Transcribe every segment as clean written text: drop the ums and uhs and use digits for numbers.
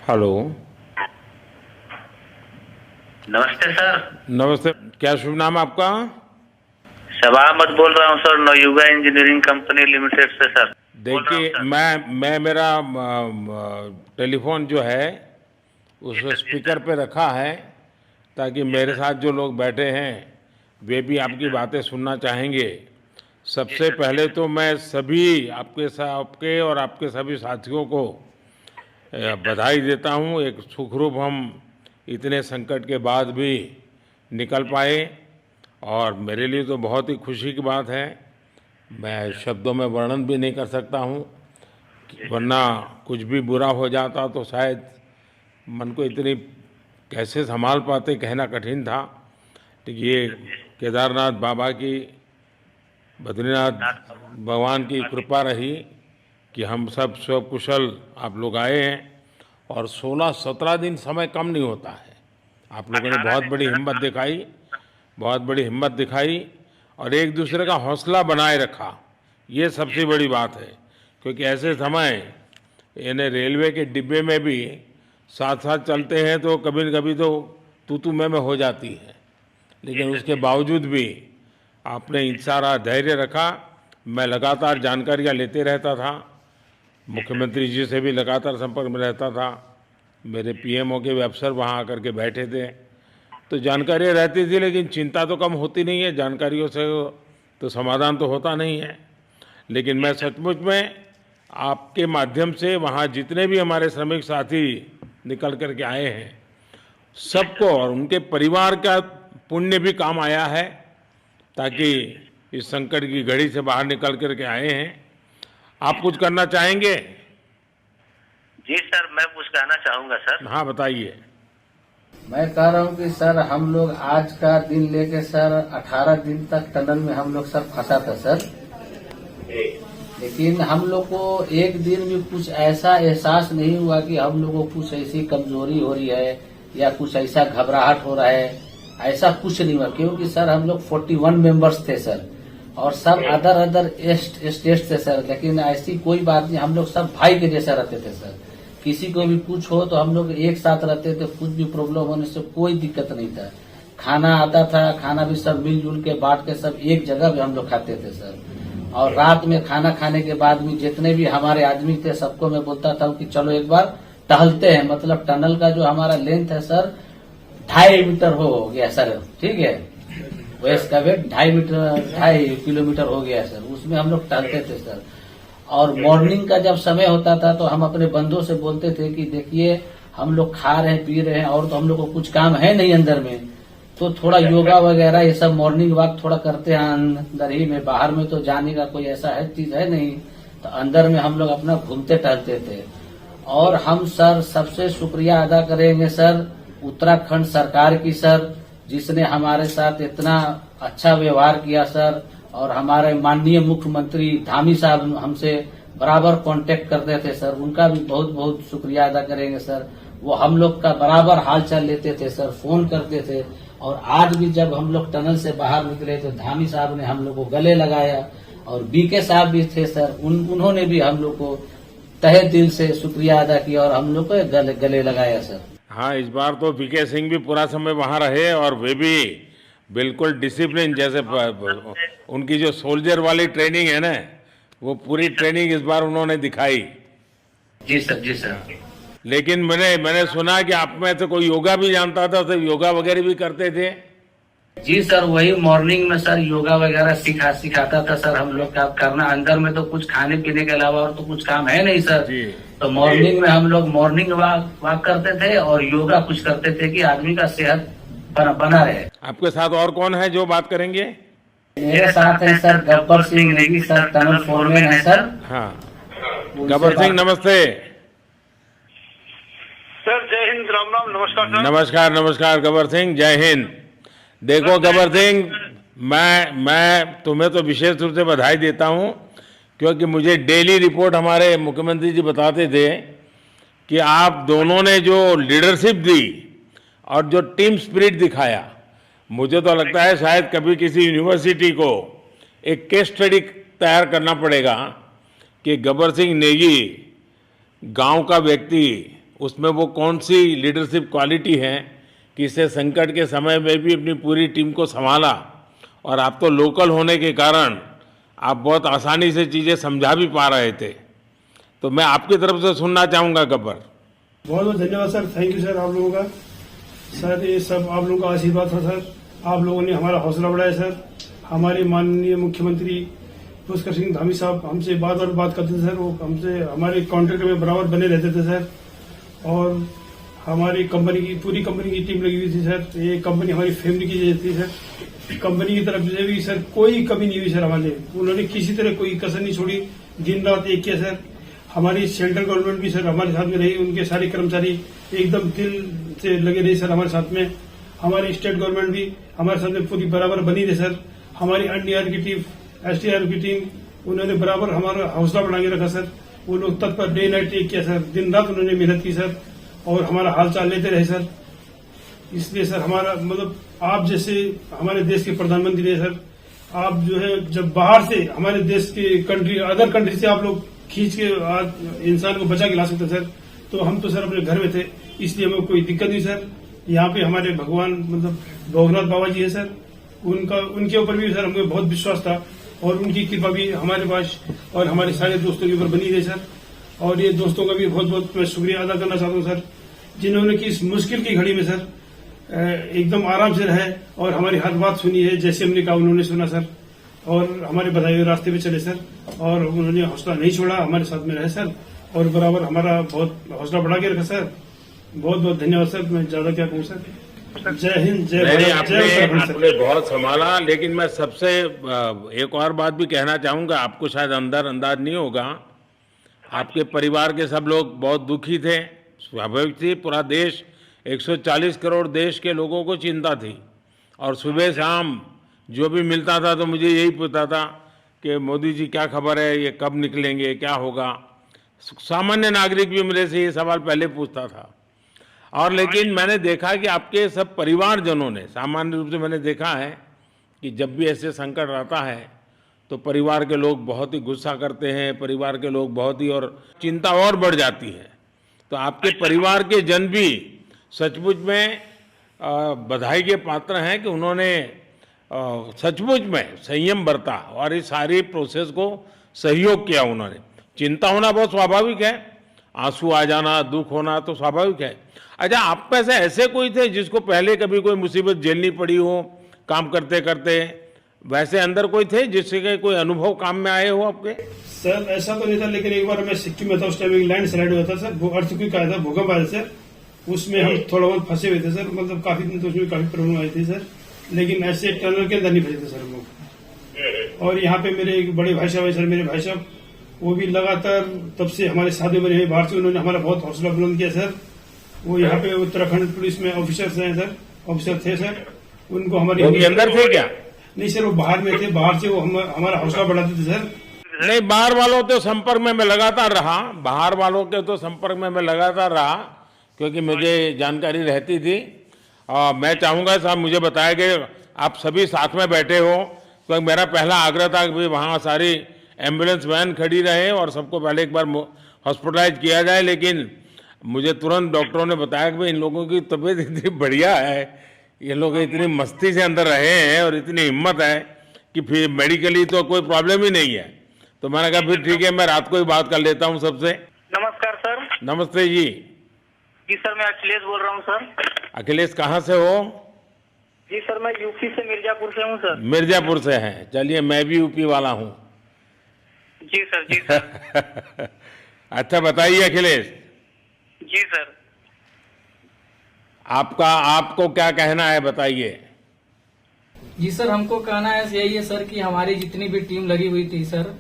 Hello. नमस्ते sir. नमस्ते। क्या शुभ नाम आपका? शबा अहमद बोल रहा हूँ sir, Navayuga engineering company limited से सर बोल रहा हूँ देखिए, सर। मैं मेरा टेलीफोन जो है जी उस सर, जी स्पीकर सर, पे रखा है ताकि जी मेरे सर, साथ जो लोग बैठे हैं वे भी जी आपकी सर, बातें सुनना चाहेंगे। जी सबसे सर, जी पहले सर, तो मैं सभी आपके और आपके सभी साथियों को जी सर, बधाई देता हूँ। एक सुखरूप हम इतने संकट के बाद भी निकल जी पाए सर, और जी मेरे लिए तो बहुत ही खुशी की बात है। जी मैं सर, शब्दों में वर्णन भी नहीं कर सकता हूँ, जी सर, वरना कुछ भी बुरा हो जाता तो शायद मन को इतनी कैसे संभाल पाते कहना कठिन था। लेकिन जी ये सर, जी केदारनाथ बाबा की, बद्रीनाथ नाथ बाबा भगवान की कृपा की। कृपा रही कि हम सब स्वकुशल आप लोग आए हैं। और 16-17 दिन समय कम नहीं होता है। आप लोगों ने 18 बहुत दिन बड़ी सर, हिम्मत दिखाई, बहुत बड़ी हिम्मत दिखाई और एक जी दूसरे का सर, हौसला बनाए रखा। ये जी सबसे सर, बड़ी बात है, क्योंकि जी ऐसे सर, समय यानी रेलवे के डिब्बे में भी साथ साथ जी चलते हैं तो कभी न कभी तो तू मैं हो जाती है, जी लेकिन सर, उसके जी सर, बावजूद भी आपने जी सर, सारा धैर्य रखा। मैं लगातार जानकारियाँ लेते रहता था, जी सर, मुख्यमंत्री जी से भी लगातार संपर्क में रहता था, मेरे जी सर, पीएमओ के भी अफसर वहाँ आकर के बैठे थे, तो जानकारियाँ रहती थी। लेकिन चिंता तो कम होती नहीं है, जानकारियों से तो समाधान तो होता नहीं है। लेकिन जी मैं सर, सचमुच में आपके माध्यम से वहाँ जितने भी हमारे श्रमिक साथी निकल कर के आए हैं जी सबको सर, और उनके परिवार का पुण्य भी काम आया है, जी ताकि सर, इस संकट की घड़ी से बाहर निकल कर के आए हैं। जी आप कुछ सर, करना चाहेंगे? जी सर, मैं कुछ कहना चाहूँगा सर। हाँ, बताइए। मैं कह रहा हूँ कि सर हम लोग आज का दिन लेके सर 18 दिन तक टनल में हम लोग सब फंसा था सर। जी लेकिन हम लोग को एक दिन भी कुछ ऐसा एहसास नहीं हुआ कि हम लोग को कुछ ऐसी कमजोरी हो रही है या कुछ ऐसा घबराहट हो रहा है। ऐसा कुछ नहीं हुआ, क्योंकि सर हम लोग 41 मेंबर्स थे सर और सब जी अदर अदर स्टेट थे सर। लेकिन ऐसी कोई बात नहीं, हम लोग सब भाई के जैसा रहते थे सर। किसी को भी कुछ हो तो हम लोग एक साथ रहते थे, कुछ भी प्रॉब्लम होने से कोई दिक्कत नहीं था। खाना आता था, खाना भी सब मिलजुल के बांट के सब एक जगह भी हम लोग खाते थे सर। और रात में खाना खाने के बाद भी जितने भी हमारे आदमी थे सबको मैं बोलता था कि चलो एक बार टहलते हैं। मतलब टनल का जो हमारा लेंथ है सर 2.5 मीटर हो गया सर, ठीक है। वेस्ट का वेट 2.5 किलोमीटर हो गया सर। उसमें हम लोग टहलते थे सर। और मॉर्निंग का जब समय होता था तो हम अपने बंधुओं से बोलते थे कि देखिए हम लोग खा रहे हैं पी रहे हैं और तो हम लोग को कुछ काम है नहीं अंदर में, तो थोड़ा योगा वगैरह ये सब मॉर्निंग वॉक थोड़ा करते हैं अंदर ही में। बाहर में तो जाने का कोई ऐसा है चीज है नहीं, तो अंदर में हम लोग अपना घूमते टहलते थे। और हम सर सबसे शुक्रिया अदा करेंगे सर उत्तराखंड सरकार की सर, जिसने हमारे साथ इतना अच्छा व्यवहार किया सर। और हमारे माननीय मुख्यमंत्री धामी साहब हमसे बराबर कांटेक्ट करते थे सर, उनका भी बहुत बहुत शुक्रिया अदा करेंगे सर। वो हम लोग का बराबर हालचाल लेते थे सर, फोन करते थे। और आज भी जब हम लोग टनल से बाहर निकले तो धामी साहब ने हम लोग को गले लगाया और बीके साहब भी थे सर, उन्होंने भी हम लोग को तहे दिल से शुक्रिया अदा किया और हम लोग को गले लगाया सर। हाँ, इस बार तो वीके सिंह भी पूरा समय वहाँ रहे और वे भी बिल्कुल डिसिप्लिन जैसे उनकी जो सोल्जर वाली ट्रेनिंग है ना, वो पूरी जी सर, ट्रेनिंग इस बार उन्होंने दिखाई। जी सर, जी सर, लेकिन मैंने सुना कि आप में से कोई योगा भी जानता था, तो योगा वगैरह भी करते थे। जी सर, वही मॉर्निंग में सर योगा वगैरह सिखाता था सर हम लोग का करना। अंदर में तो कुछ खाने पीने के अलावा और तो कुछ काम है नहीं सर। जी। तो मॉर्निंग में हम लोग मॉर्निंग वॉक करते थे और योगा कुछ करते थे कि आदमी का सेहत बना रहे। आपके साथ और कौन है जो बात करेंगे? मेरे साथ है sir Gabbar Singh Negi sir, tunnel foreman है सर। हाँ, उनसे गब्बर सिंह बात- नमस्ते। सर जय हिंद, राम राम, नमस्कार सर। नमस्कार नमस्कार गब्बर सिंह, जय हिंद। देखो गब्बर सिंह, मैं तुम्हें तो विशेष रूप से बधाई देता हूँ, क्योंकि मुझे डेली रिपोर्ट हमारे मुख्यमंत्री जी बताते थे कि आप दोनों ने जो लीडरशिप दी और जो टीम स्पिरिट दिखाया, मुझे तो लगता है शायद कभी किसी यूनिवर्सिटी को एक केस स्टडी तैयार करना पड़ेगा कि गब्बर सिंह नेगी गांव का व्यक्ति उसमें वो कौन सी लीडरशिप क्वालिटी है कि इसे संकट के समय में भी अपनी पूरी टीम को संभाला, और आप तो लोकल होने के कारण आप बहुत आसानी से चीज़ें समझा भी पा रहे थे। तो मैं आपकी तरफ से सुनना चाहूँगा गब्बर। बहुत बहुत धन्यवाद सर, थैंक यू सर आप लोगों का। सर ये सब आप लोगों का आशीर्वाद था सर, आप लोगों ने हमारा हौसला बढ़ाया सर। हमारे माननीय मुख्यमंत्री पुष्कर सिंह धामी साहब हमसे बात करते थे सर, वो हमसे हमारे कॉन्ट्रैक्ट में बराबर बने रहते थे सर। और हमारी कंपनी की पूरी कंपनी की टीम लगी हुई थी सर, ये कंपनी हमारी फैमिली की जैसी थी सर। कंपनी की तरफ से भी सर कोई कमी नहीं हुई सर हमारे, उन्होंने किसी तरह कोई कसर नहीं छोड़ी, दिन रात एक किया सर। हमारी सेंट्रल गवर्नमेंट भी सर हमारे साथ में रही, उनके सारे कर्मचारी एकदम दिल से लगे रहे सर हमारे साथ में। हमारी स्टेट गवर्नमेंट भी हमारे साथ में पूरी बराबर बनी रही सर। हमारी एनडीआर की टीम, एसडीआर की टीम, उन्होंने बराबर हमारा हौसला बढ़ा के रखा सर। वो लोग तत्पर डे नाइट एक किया सर, दिन रात उन्होंने मेहनत की सर और हमारा हाल चाल लेते रहे सर। इसलिए सर हमारा मतलब आप जैसे हमारे देश के प्रधानमंत्री है सर, आप जो है जब बाहर से हमारे देश के कंट्री अदर कंट्री से आप लोग खींच के इंसान को बचा के ला सकते सर, तो हम तो सर अपने घर में थे, इसलिए हमें कोई दिक्कत नहीं सर। यहाँ पे हमारे भगवान मतलब भोगनाथ बाबा जी है सर, उनके ऊपर भी सर हमें बहुत विश्वास था और उनकी कृपा भी हमारे पास और हमारे सारे दोस्तों के ऊपर बनी रही सर। और ये दोस्तों का भी बहुत बहुत मैं शुक्रिया अदा करना चाहता हूँ सर, जिन्होंने कि इस मुश्किल की घड़ी में सर एकदम आराम से रहे और हमारी हर बात सुनी है, जैसे हमने कहा उन्होंने सुना सर और हमारे बताए हुए रास्ते पे चले सर। और उन्होंने हौसला नहीं छोड़ा, हमारे साथ में रहे सर और बराबर हमारा बहुत हौसला बढ़ा के रखा सर। बहुत बहुत धन्यवाद सर, मैं ज्यादा क्या कहूँ सर। जय हिंद, जय भारत, जय उत्तराखंड सर। आपने बहुत संभाला, लेकिन मैं सबसे एक और बात भी कहना चाहूँगा, आपको शायद अंदाज नहीं होगा, आपके परिवार के सब लोग बहुत दुखी थे, स्वाभाविक थी। पूरा देश 140 करोड़ देश के लोगों को चिंता थी और सुबह शाम जो भी मिलता था तो मुझे यही पूछता था कि मोदी जी क्या खबर है, ये कब निकलेंगे, क्या होगा। सामान्य नागरिक भी मेरे से ये सवाल पहले पूछता था। और लेकिन मैंने देखा कि आपके सब परिवारजनों ने, सामान्य रूप से मैंने देखा है कि जब भी ऐसे संकट आता है तो परिवार के लोग बहुत ही गुस्सा करते हैं, परिवार के लोग बहुत ही, और चिंता और बढ़ जाती है। तो आपके परिवार के जन भी सचमुच में बधाई के पात्र हैं कि उन्होंने सचमुच में संयम बरता और इस सारी प्रोसेस को सहयोग किया उन्होंने। चिंता होना बहुत स्वाभाविक है, आंसू आ जाना, दुख होना तो स्वाभाविक है। अच्छा, आप में से ऐसे कोई थे जिसको पहले कभी कोई मुसीबत झेलनी पड़ी हो काम करते करते, वैसे अंदर कोई थे जिससे कोई अनुभव काम में आए हो आपके? सर ऐसा तो नहीं था, लेकिन एक बार मैं सिक्किम में था, उस टाइम एक लैंड स्लाइड हुआ था सर, वो अर्थक्वेक आया था, भूकंप आया सर, उसमें हम थोड़ा बहुत फंसे हुए थे सर, मतलब काफी दिन तो उसमें काफी प्रॉब्लम आई थी सर, लेकिन ऐसे टनल के अंदर नहीं फंसे थे सर हम लोग। और यहाँ पे मेरे एक बड़े भाई साहब है सर, मेरे भाई साहब वो भी लगातार तब से हमारे साथ बने हुए बाहर से, उन्होंने हमारा बहुत हौसला बुलंद किया सर। वो यहाँ पे उत्तराखंड पुलिस में ऑफिसर्स हैं सर, ऑफिसर थे सर, उनको हमारे अंदर थे क्या? नहीं सर, वो बाहर में थे, बाहर से वो हमारा हौसला बढ़ाते थे सर। नहीं, बाहर वालों के संपर्क में मैं लगातार रहा, बाहर वालों के तो संपर्क में मैं लगातार रहा क्योंकि मुझे जानकारी रहती थी। और मैं चाहूँगा साहब, मुझे बताया कि आप सभी साथ में बैठे हो, तो मेरा पहला आग्रह था कि वहाँ सारी एम्बुलेंस वैन खड़ी रहे और सबको पहले एक बार हॉस्पिटलाइज किया जाए। लेकिन मुझे तुरंत डॉक्टरों ने बताया कि भाई इन लोगों की तबीयत इतनी बढ़िया है, ये लोग इतनी मस्ती से अंदर रहे हैं और इतनी हिम्मत है कि फिर मेडिकली तो कोई प्रॉब्लम ही नहीं है। तो मैंने कहा फिर ठीक है, मैं रात को ही बात कर लेता हूँ सबसे। नमस्कार सर। नमस्ते जी। जी सर, मैं अखिलेश बोल रहा हूँ सर। अखिलेश कहाँ से हो? जी सर, मैं यूपी से मिर्जापुर से हूँ सर। मिर्जापुर से हैं, चलिए मैं भी यूपी वाला हूँ। जी सर, जी सर। अच्छा बताइए अखिलेश, जी सर। आपको क्या कहना है, बताइए। जी सर, हमको कहना है यही है सर कि हमारी जितनी भी टीम लगी हुई थी सर,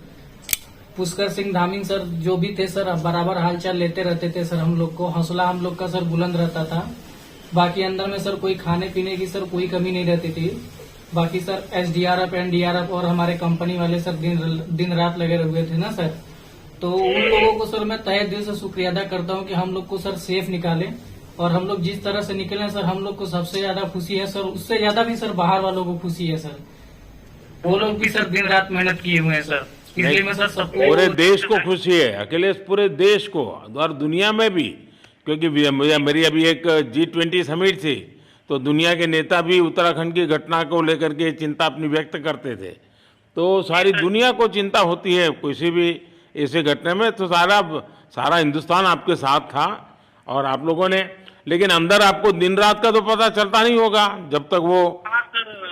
पुष्कर सिंह धामी सर जो भी थे सर, बराबर हालचाल लेते रहते थे सर। हम लोग को हौसला हम लोग का सर बुलंद रहता था। बाकी अंदर में सर कोई खाने पीने की सर कोई कमी नहीं रहती थी। बाकी सर एसडीआरएफ, एनडीआरएफ और हमारे कंपनी वाले सर दिन रात लगे हुए थे ना सर, तो उन लोगों को सर मैं तहे दिल से शुक्रिया अदा करता हूँ कि हम लोग को सर सेफ निकाले। और हम लोग जिस तरह से निकले सर, हम लोग को सबसे ज्यादा खुशी है सर, उससे ज्यादा भी सर बाहर वालों को खुशी है सर। वो लोग भी सर दिन रात मेहनत किए हुए हैं सर, इसलिए मैं सर सबको, पूरे देश को खुशी है अखिलेश, पूरे देश को और दुनिया में भी क्योंकि मेरी अभी एक G20 समिट थी, तो दुनिया के नेता भी उत्तराखंड की घटना को लेकर के चिंता अपनी व्यक्त करते थे। तो सारी दुनिया को चिंता होती है किसी भी ऐसे घटने में, तो सारा हिंदुस्तान आपके साथ था और आप लोगों ने, लेकिन अंदर आपको दिन रात का तो पता चलता नहीं होगा जब तक वो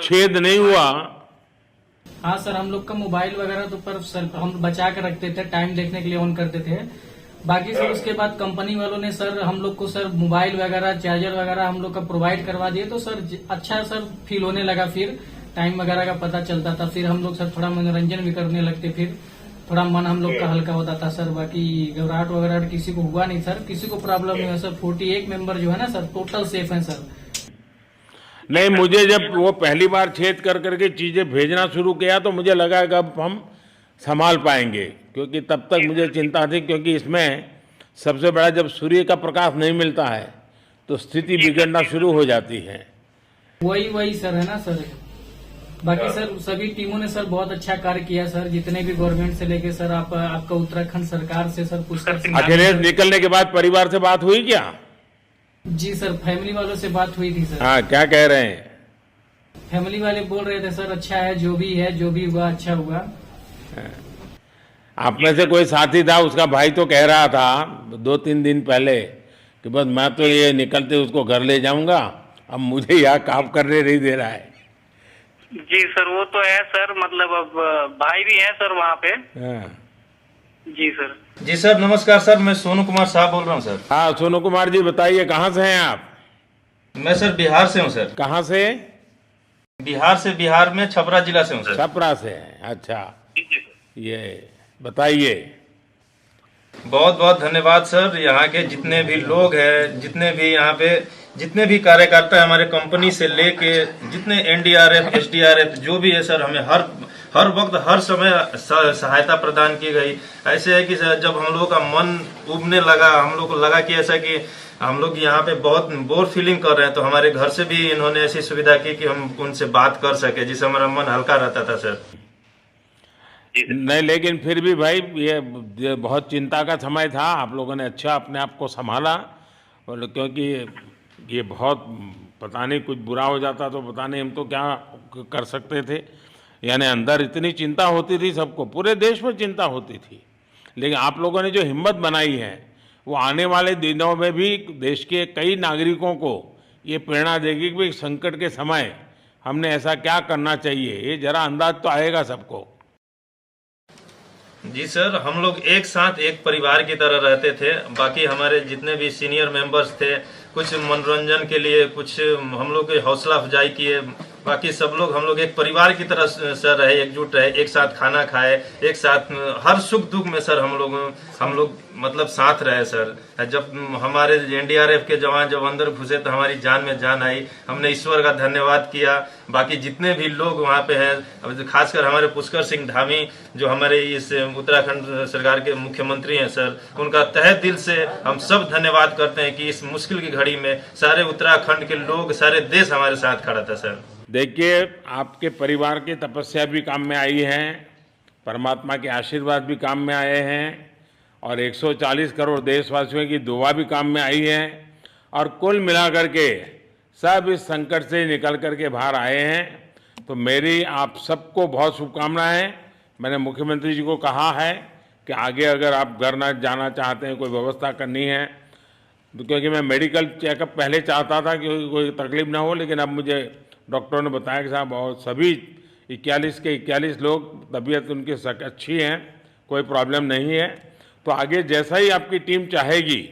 छेद नहीं हुआ। हाँ सर, हम लोग का मोबाइल वगैरह तो पर सर हम बचा के रखते थे, टाइम देखने के लिए ऑन करते थे। बाकी सर उसके बाद कंपनी वालों ने सर हम लोग को सर मोबाइल वगैरह, चार्जर वगैरह हम लोग का प्रोवाइड करवा दिए, तो सर अच्छा सर फील होने लगा। फिर टाइम वगैरह का पता चलता था, फिर हम लोग सर थोड़ा मनोरंजन भी करने लगते, फिर थोड़ा मन हम लोग का हल्का होता था सर। बाकी घबराहट वगैरह किसी को हुआ नहीं सर, किसी को प्रॉब्लम नहीं है सर। 48 मेंबर जो है ना सर, टोटल सेफ हैं सर। नहीं, मुझे जब वो पहली बार छेद कर करके चीजें भेजना शुरू किया तो मुझे लगा कि अब हम संभाल पाएंगे, क्योंकि तब तक मुझे चिंता थी, क्योंकि इसमें सबसे बड़ा जब सूर्य का प्रकाश नहीं मिलता है तो स्थिति बिगड़ना शुरू हो जाती है। वही सर है ना सर। बाकी सर सभी टीमों ने सर बहुत अच्छा कार्य किया सर, जितने भी गवर्नमेंट से लेके सर आपका उत्तराखंड सरकार से सर पुष्कर सिंह। अखिलेश निकलने के बाद परिवार से बात हुई क्या? जी सर, फैमिली वालों से बात हुई थी सर। हाँ, क्या कह रहे हैं? फैमिली वाले बोल रहे थे सर अच्छा है, जो भी हुआ अच्छा हुआ। आप में से कोई साथी था, उसका भाई तो कह रहा था 2-3 दिन पहले कि बस मैं तो ये निकलते उसको घर ले जाऊंगा, अब मुझे यहाँ काम करने नहीं दे रहा है। जी सर, वो तो है सर, मतलब अब भाई भी है सर वहाँ पे। हाँ। जी सर। जी सर, नमस्कार सर, मैं सोनू कुमार साहब बोल रहा हूँ सर। हाँ, सोनू कुमार जी बताइए, कहाँ से हैं आप? मैं सर बिहार से हूँ सर। कहाँ से? बिहार में छपरा जिला से हूँ सर। छपरा से हैं, अच्छा। ये बताइए। बहुत बहुत धन्यवाद सर। यहाँ के जितने भी लोग हैं, जितने भी यहाँ पे जितने भी कार्यकर्ता है हमारे कंपनी से लेके, जितने NDRF SDRF जो भी है सर, हमें हर वक्त हर समय सहायता प्रदान की गई। ऐसे है कि सर जब हम लोगों का मन उबने लगा, हम लोग को लगा कि ऐसा कि हम लोग यहाँ पे बहुत बोर फीलिंग कर रहे हैं, तो हमारे घर से भी इन्होंने ऐसी सुविधा की कि हम उनसे बात कर सके, जिससे हमारा मन हल्का रहता था सर। नहीं, लेकिन फिर भी भाई ये बहुत चिंता का समय था, आप लोगों ने अच्छा अपने आप को संभाला, और क्योंकि ये बहुत पता नहीं कुछ बुरा हो जाता तो पता नहीं हम तो क्या कर सकते थे। यानी अंदर इतनी चिंता होती थी, सबको, पूरे देश में चिंता होती थी, लेकिन आप लोगों ने जो हिम्मत बनाई है वो आने वाले दिनों में भी देश के कई नागरिकों को ये प्रेरणा देगी कि संकट के समय हमने ऐसा क्या करना चाहिए, ये जरा अंदाज तो आएगा सबको। जी सर, हम लोग एक साथ एक परिवार की तरह रहते थे। बाकी हमारे जितने भी सीनियर मेंबर्स थे, कुछ मनोरंजन के लिए, कुछ हम लोग के हौसला अफजाई किए। बाकी सब लोग हम लोग एक परिवार की तरह सर रहे, एकजुट रहे, एक साथ खाना खाए, एक साथ हर सुख दुख में सर हम लोग मतलब साथ रहे सर। जब हमारे NDRF के जवान जब अंदर घुसे तो हमारी जान में जान आई, हमने ईश्वर का धन्यवाद किया। बाकी जितने भी लोग वहाँ पे हैं, खासकर हमारे पुष्कर सिंह धामी जो हमारे इस उत्तराखंड सरकार के मुख्यमंत्री हैं सर, उनका तहे दिल से हम सब धन्यवाद करते हैं कि इस मुश्किल की घड़ी में सारे उत्तराखंड के लोग, सारे देश हमारे साथ खड़ा था सर। देखिए, आपके परिवार की तपस्या भी काम में आई है, परमात्मा के आशीर्वाद भी काम में आए हैं, और 140 करोड़ देशवासियों की दुआ भी काम में आई है, और कुल मिलाकर के सब इस संकट से निकल करके बाहर आए हैं। तो मेरी आप सबको बहुत शुभकामनाएं। मैंने मुख्यमंत्री जी को कहा है कि आगे अगर आप घर न जाना चाहते हैं, कोई व्यवस्था करनी है, तो क्योंकि मैं मेडिकल चेकअप पहले चाहता था कि कोई तकलीफ ना हो, लेकिन अब मुझे डॉक्टरों ने बताया कि साहब और सभी 41 के 41 लोग तबीयत उनकी अच्छी है, कोई प्रॉब्लम नहीं है। तो आगे जैसा ही आपकी टीम चाहेगी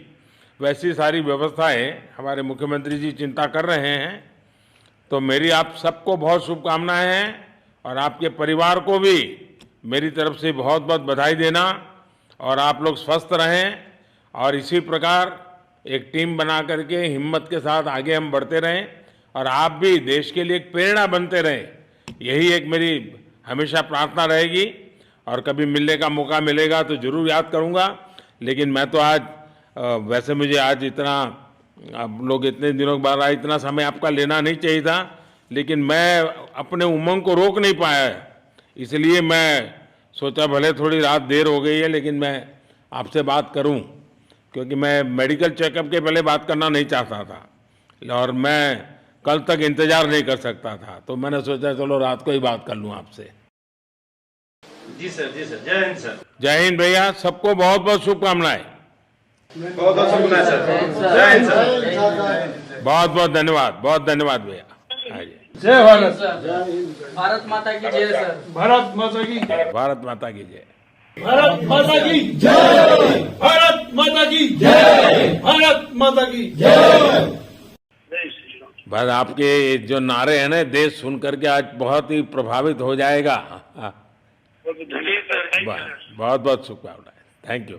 वैसी सारी व्यवस्थाएं हमारे मुख्यमंत्री जी चिंता कर रहे हैं। तो मेरी आप सबको बहुत शुभकामनाएं हैं, और आपके परिवार को भी मेरी तरफ से बहुत बहुत बधाई देना, और आप लोग स्वस्थ रहें, और इसी प्रकार एक टीम बना करके हिम्मत के साथ आगे हम बढ़ते रहें, और आप भी देश के लिए एक प्रेरणा बनते रहें। यही एक मेरी हमेशा प्रार्थना रहेगी, और कभी मिलने का मौका मिलेगा तो जरूर याद करूंगा। लेकिन मैं तो आज वैसे मुझे आज इतना, आप लोग इतने दिनों के बाद आए, इतना समय आपका लेना नहीं चाहिए था, लेकिन मैं अपने उमंग को रोक नहीं पाया, इसलिए मैं सोचा भले थोड़ी रात देर हो गई है लेकिन मैं आपसे बात करूं। क्योंकि मैं मेडिकल चेकअप के पहले बात करना नहीं चाहता था और मैं कल तक इंतजार नहीं कर सकता था, तो मैंने सोचा चलो रात को ही बात कर लूं आपसे। जी सर, जय हिंद सर। जय हिंद भैया, सबको बहुत बहुत शुभकामनाएं। बहुत बहुत शुभकामनाएं सर। जय हिंद सर। बहुत बहुत धन्यवाद, बहुत धन्यवाद भैया। हाँ जी। जय भारत। भारत माता की जय सर। भारत माता की भारत माता की जय। भारत माता की जय। भारत माता की जय। भारत माता की जय। बस आपके जो नारे हैं ना, देश सुन करके आज बहुत ही प्रभावित हो जाएगा। जी सर। बहुत बहुत शुभकामनाएं। Thank you.